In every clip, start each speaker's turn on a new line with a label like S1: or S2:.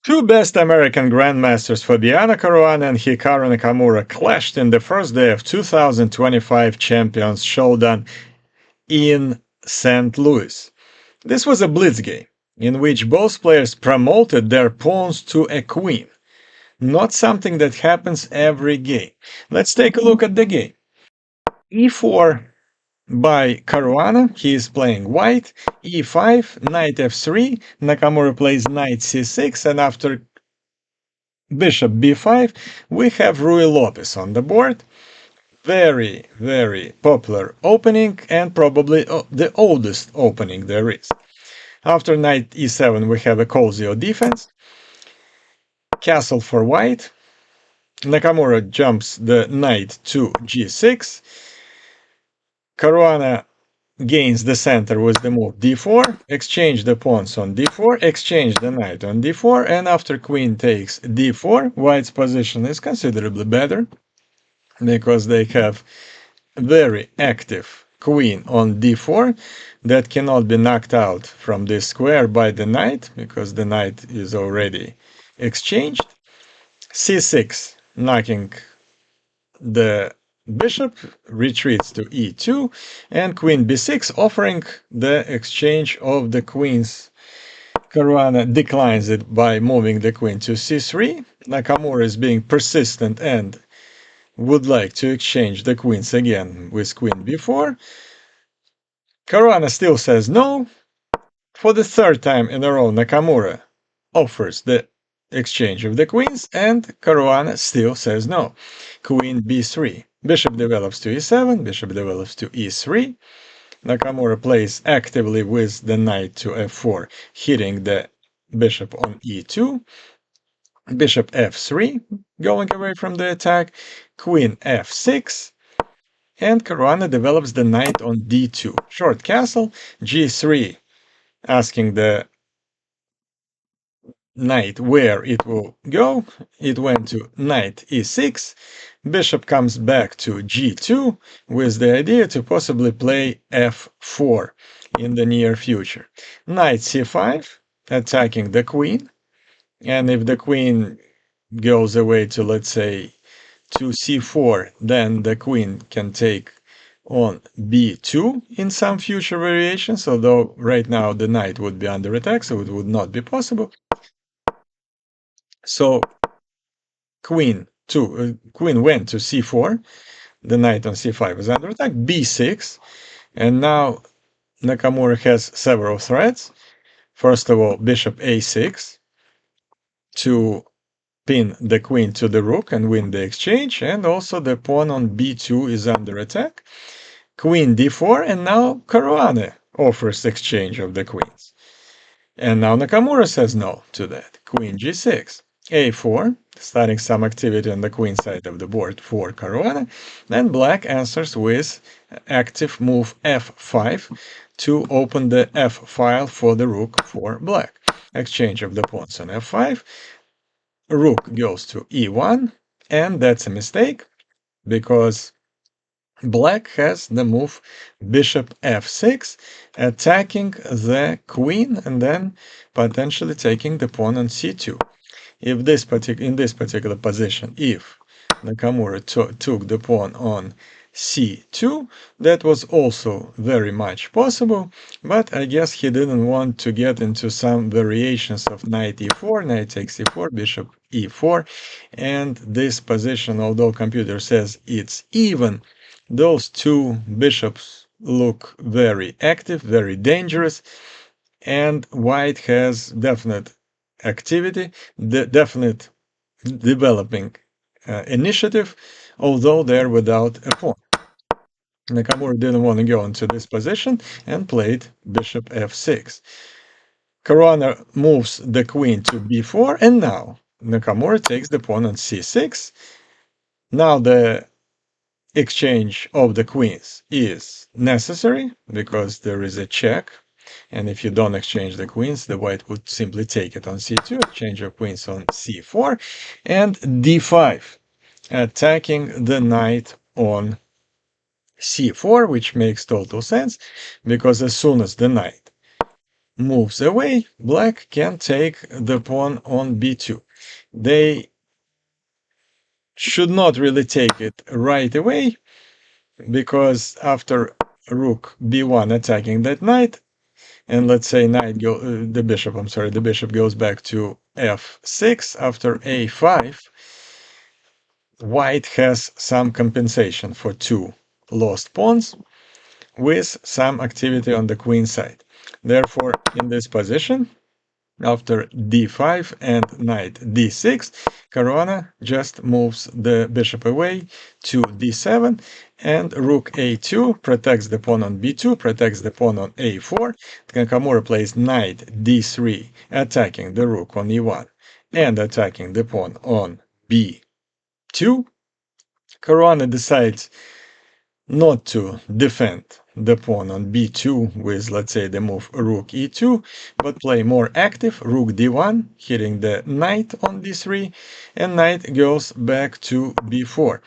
S1: Two best American grandmasters Fabiano Caruana and Hikaru Nakamura clashed in the first day of 2025 Champions Showdown in St. Louis. This was a blitz game, in which both players promoted their pawns to a queen. Not something that happens every game. Let's take a look at the game. E4 by Caruana, he is playing white, e5, knight f3, Nakamura plays knight c6, and after bishop b5, we have Rui Lopez on the board. Very, very popular opening, and probably the oldest opening there is. After knight e7, we have a Kozio defense. Castle for white. Nakamura jumps the knight to g6. Caruana gains the center with the move d4, exchange the pawns on d4, exchange the knight on d4, and after queen takes d4, white's position is considerably better because they have very active queen on d4 that cannot be knocked out from this square by the knight because the knight is already exchanged. c6, knocking the bishop, retreats to e2, and queen b6, offering the exchange of the queens. Caruana declines it by moving the queen to c3. Nakamura is being persistent and would like to exchange the queens again with queen b4. Caruana still says no. For the third time in a row, Nakamura offers the exchange of the queens, and Caruana still says no. Queen b3. Bishop develops to e7, bishop develops to e3. Nakamura plays actively with the knight to f4, hitting the bishop on e2. Bishop f3, going away from the attack. Queen f6. And Caruana develops the knight on d2. Short castle, g3, asking the knight where it will go. It went to knight e6. Bishop comes back to g2 with the idea to possibly play f4 in the near future. Knight c5, attacking the queen. And if the queen goes away to, let's say, to c4, then the queen can take on b2 in some future variations, although right now the knight would be under attack, so it would not be possible. So queen went to c4, the knight on c5 is under attack, b6, and now Nakamura has several threats. First of all, bishop a6 to pin the queen to the rook and win the exchange, and also the pawn on b2 is under attack. Queen d4, and now Caruana offers exchange of the queens. And now Nakamura says no to that. Queen g6, a4, starting some activity on the queen side of the board for Caruana. Then black answers with active move f5 to open the f file for the rook for black. Exchange of the pawns on f5. Rook goes to e1, and that's a mistake because black has the move bishop f6, attacking the queen and then potentially taking the pawn on c2. If this in this particular position, if Nakamura took the pawn on c2, that was also very much possible, but I guess he didn't want to get into some variations of knight e4, knight takes e4, bishop e4, and this position, although computer says it's even, those two bishops look very active, very dangerous, and white has definite activity, definite developing initiative, although they're without a pawn. Nakamura didn't want to go into this position and played bishop f6. Caruana moves the queen to b4, and now Nakamura takes the pawn on c6. Now the exchange of the queens is necessary because there is a check, and if you don't exchange the queens, the white would simply take it on c2, exchange of queens on c4, and d5, attacking the knight on c4, which makes total sense because as soon as the knight moves away, black can take the pawn on b2. They should not really take it right away, because after rook b1 attacking that knight, and let's say the bishop goes back to f6 after a5, white has some compensation for two lost pawns with some activity on the queen side. Therefore, in this position, after d5 and knight d6, Caruana just moves the bishop away to d7, and rook a2 protects the pawn on b2, protects the pawn on a4. Nakamura plays knight d3, attacking the rook on e1 and attacking the pawn on b2. Caruana decides not to defend the pawn on b2 with, let's say, the move rook e2, but play more active, rook d1, hitting the knight on d3, and knight goes back to b4.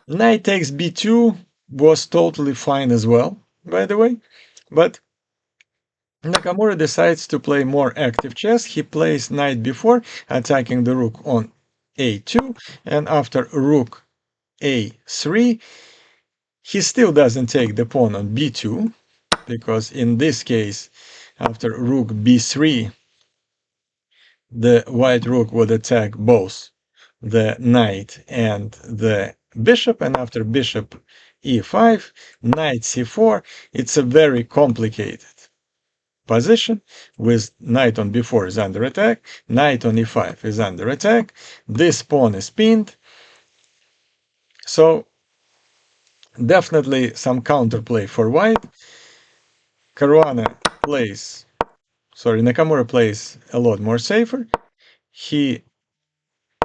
S1: Knight takes b2 was totally fine as well, by the way, but Nakamura decides to play more active chess. He plays knight b4, attacking the rook on a2, and after rook a3, he still doesn't take the pawn on b2, because in this case, after rook b3, the white rook would attack both the knight and the bishop, and after bishop e5, knight c4, it's a very complicated position, with knight on b4 is under attack, knight on e5 is under attack, this pawn is pinned, so definitely some counterplay for white. Nakamura plays a lot more safer. He,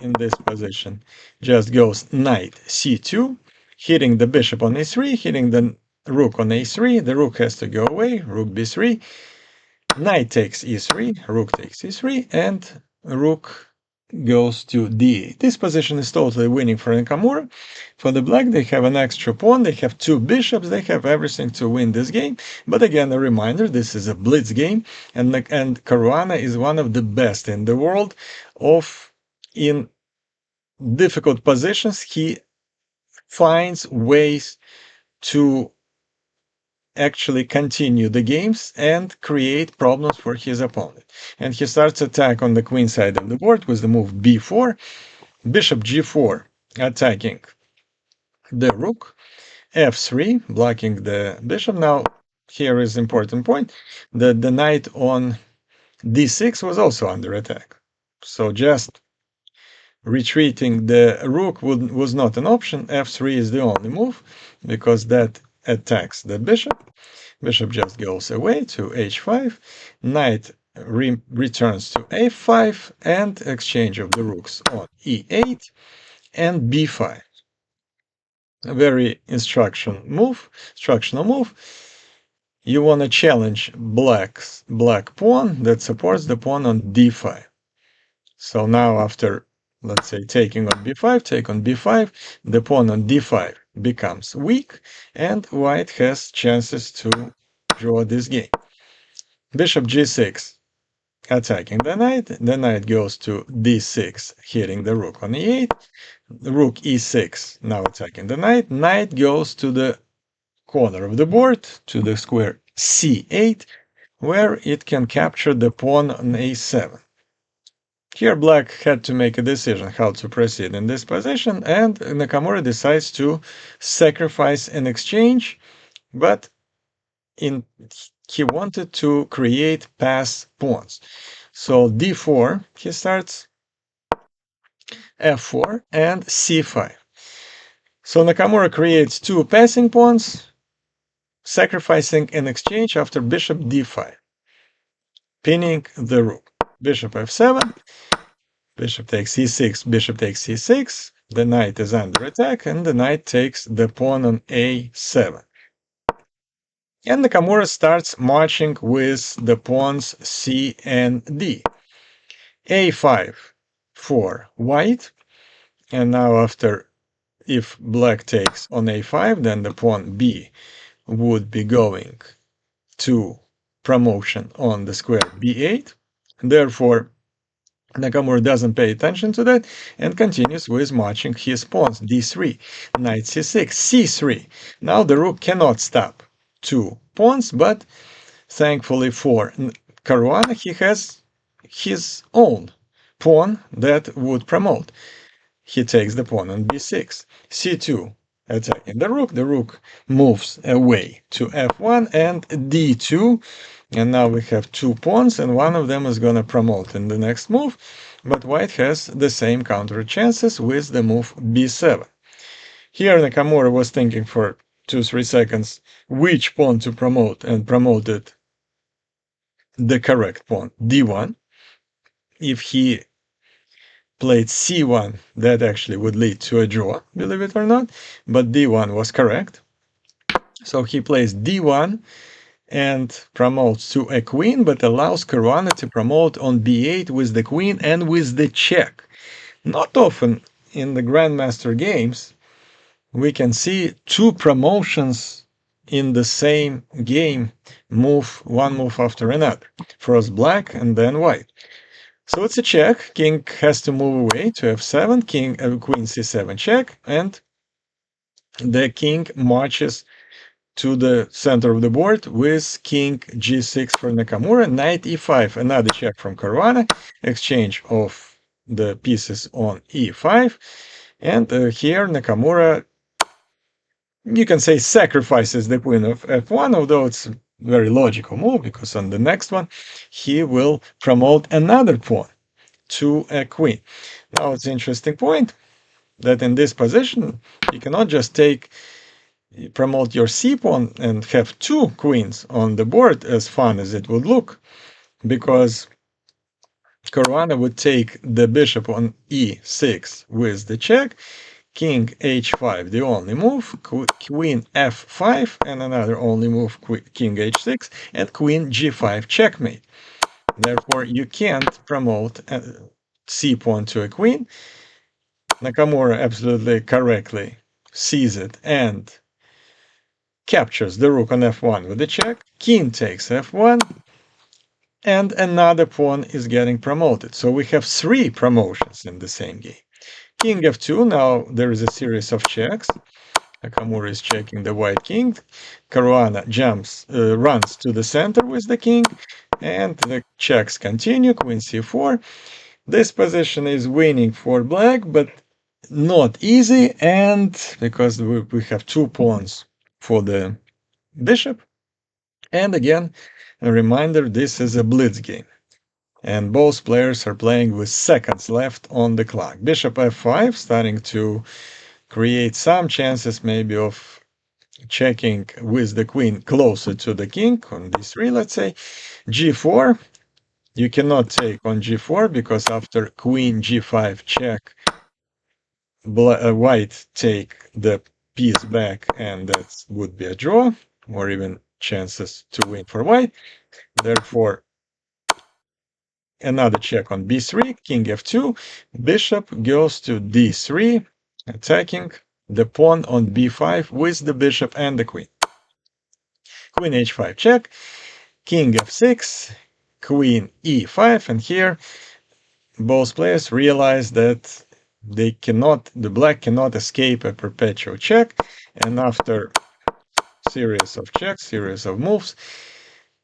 S1: in this position, just goes knight c2, hitting the bishop on a3, hitting the rook on a3. The rook has to go away, rook b3. Knight takes e3, rook takes e3, and rook goes to d8. This position is totally winning for Nakamura. For the black, they have an extra pawn, they have two bishops, they have everything to win this game. But again, a reminder, this is a blitz game, and Caruana is one of the best in the world in difficult positions. He finds ways to actually continue the games and create problems for his opponent. And he starts attack on the queen side of the board with the move b4, bishop g4, attacking the rook, f3, blocking the bishop. Now, here is important point, that the knight on d6 was also under attack. So just retreating the rook was not an option. f3 is the only move, because that attacks the bishop. Bishop just goes away to h5, knight returns to a5, and exchange of the rooks on e8 and b5. A very instructional move. You want to challenge black pawn that supports the pawn on d5. So now after, let's say, taking on b5, take on b5, the pawn on d5 becomes weak, and white has chances to draw this game. Bishop g6, attacking the knight goes to d6, hitting the rook on e8, rook e6, now attacking the knight goes to the corner of the board, to the square c8, where it can capture the pawn on a7. Here black had to make a decision how to proceed in this position, and Nakamura decides to sacrifice an exchange, but he wanted to create pass pawns. So d4, he starts f4 and c5. So Nakamura creates two passing pawns, sacrificing an exchange after bishop d5, pinning the rook. Bishop f7, bishop takes e6, bishop takes c6, the knight is under attack, and the knight takes the pawn on a7. And Nakamura starts marching with the pawns c and d. a5 for white, and now after, if black takes on a5, then the pawn b would be going to promotion on the square b8. Therefore, Nakamura doesn't pay attention to that and continues with marching his pawns d3, knight c6, c3. Now the rook cannot stop 2 pawns, but thankfully for Caruana, he has his own pawn that would promote. He takes the pawn on b6, c2, attacking the rook moves away to f1 and d2, and now we have 2 pawns, and one of them is going to promote in the next move, but white has the same counter chances with the move b7. Here Nakamura was thinking for 2-3 seconds which pawn to promote, and promoted the correct pawn, d1. If he played c1, that actually would lead to a draw, believe it or not, but d1 was correct. So he plays d1 and promotes to a queen, but allows Caruana to promote on b8 with the queen and with the check. Not often in the Grandmaster games we can see 2 promotions in the same game, one move after another. First black and then white. So it's a check. King has to move away to f7, queen c7 check, and the king marches to the center of the board with king g6 for Nakamura, knight e5, another check from Caruana, exchange of the pieces on e5, and here Nakamura, you can say, sacrifices the queen of f1, although it's a very logical move, because on the next one he will promote another pawn to a queen. Now it's an interesting point that in this position you cannot just promote your c-pawn and have 2 queens on the board, as fun as it would look, because Caruana would take the bishop on e6 with the check, king h5 the only move, queen f5 and another only move, king h6, and queen g5 checkmate. Therefore you can't promote a c-pawn to a queen. Nakamura absolutely correctly sees it and captures the rook on f1 with the check, king takes f1, and another pawn is getting promoted. So we have 3 promotions in the same game. King f2, now there is a series of checks. Nakamura is checking the white king. Caruana runs to the center with the king, and the checks continue, queen c4. This position is winning for black, but not easy, and because we have 2 pawns for the bishop. And again, a reminder, this is a blitz game, and both players are playing with seconds left on the clock. Bishop f5, starting to create some chances maybe of checking with the queen closer to the king on d3, let's say. g4, you cannot take on g4, because after queen g5 check, white take the piece back, and that would be a draw, or even chances to win for white. Therefore, another check on b3, king f2, bishop goes to d3, attacking the pawn on b5 with the bishop and the queen. Queen h5 check, king f6, queen e5, and here both players realize that the black cannot escape a perpetual check, and after series of checks, series of moves,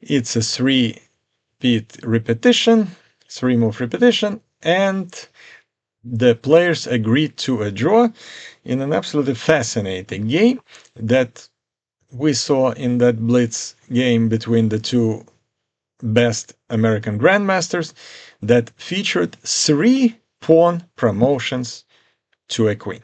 S1: it's a 3-move repetition, and the players agreed to a draw in an absolutely fascinating game that we saw in that blitz game between the 2 best American grandmasters that featured 3 pawn promotions to a queen.